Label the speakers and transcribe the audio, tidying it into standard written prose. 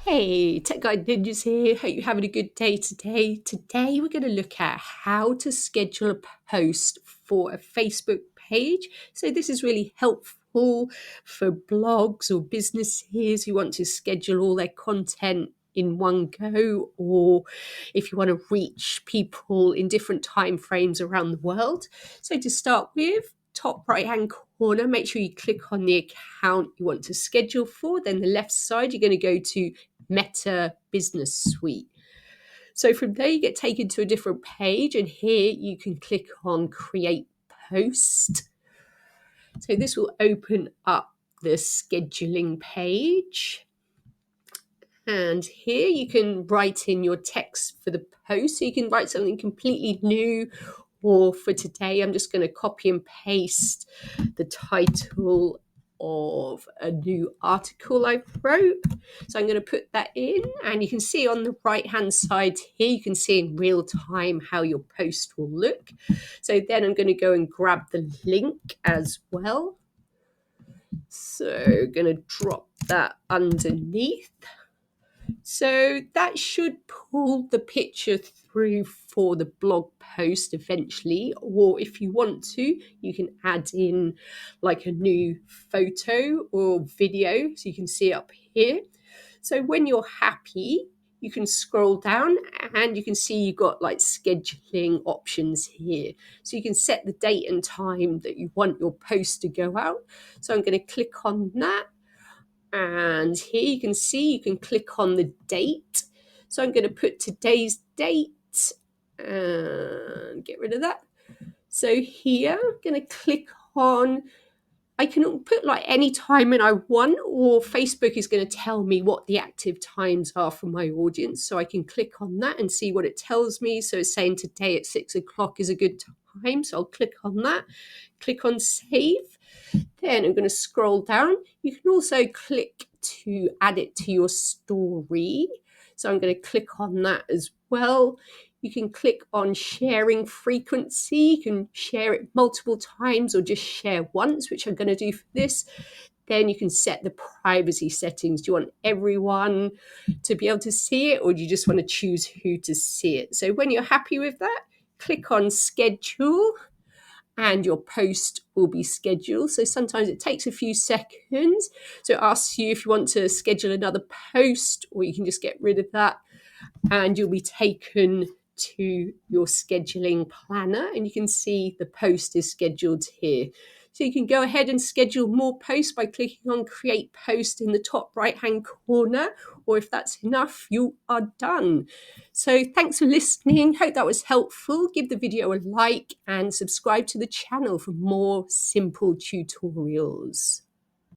Speaker 1: Hey, Tech Guide Ninjas here. Hope you're having a good day today. Today, we're going to look at how to schedule a post for a Facebook page. So, this is really helpful for blogs or businesses who want to schedule all their content in one go, or if you want to reach people in different time frames around the world. So, to start with, top right hand corner, make sure you click on the account you want to schedule for. Then the left side, you're going to go to Meta Business Suite. So from there, you get taken to a different page, and here you can click on Create Post. So this will open up the scheduling page. And here you can write in your text for the post. So you can write something completely new, or for today, I'm just going to copy and paste the title of a new article I wrote. So I'm going to put that in, and you can see on the right hand side here, you can see in real time how your post will look. So then I'm going to go and grab the link as well. So going to drop that underneath. So that should pull the picture through for the blog post eventually, or if you want to, you can add in like a new photo or video, so you can see up here. So when you're happy, you can scroll down and you can see you've got like scheduling options here. So you can set the date and time that you want your post to go out. So I'm going to click on that. And here you can see you can click on the date. So I'm going to put today's date and get rid of that. So here I'm going to click on, I can put like any time and I want, or Facebook is going to tell me what the active times are for my audience. So I can click on that and see what it tells me. So it's saying today at 6 o'clock is a good time. So I'll click on that, click on save. Then I'm going to scroll down. You can also click to add it to your story. So I'm going to click on that as well. You can click on sharing frequency. You can share it multiple times or just share once, which I'm going to do for this. Then you can set the privacy settings. Do you want everyone to be able to see it, or do you just want to choose who to see it? So when you're happy with that, click on schedule, and your post will be scheduled. So sometimes it takes a few seconds. So it asks you if you want to schedule another post, or you can just get rid of that, and you'll be taken to your scheduling planner, and you can see the post is scheduled here. So you can go ahead and schedule more posts by clicking on Create Post in the top right-hand corner, or if that's enough, you are done. So thanks for listening. Hope that was helpful. Give the video a like and subscribe to the channel for more simple tutorials.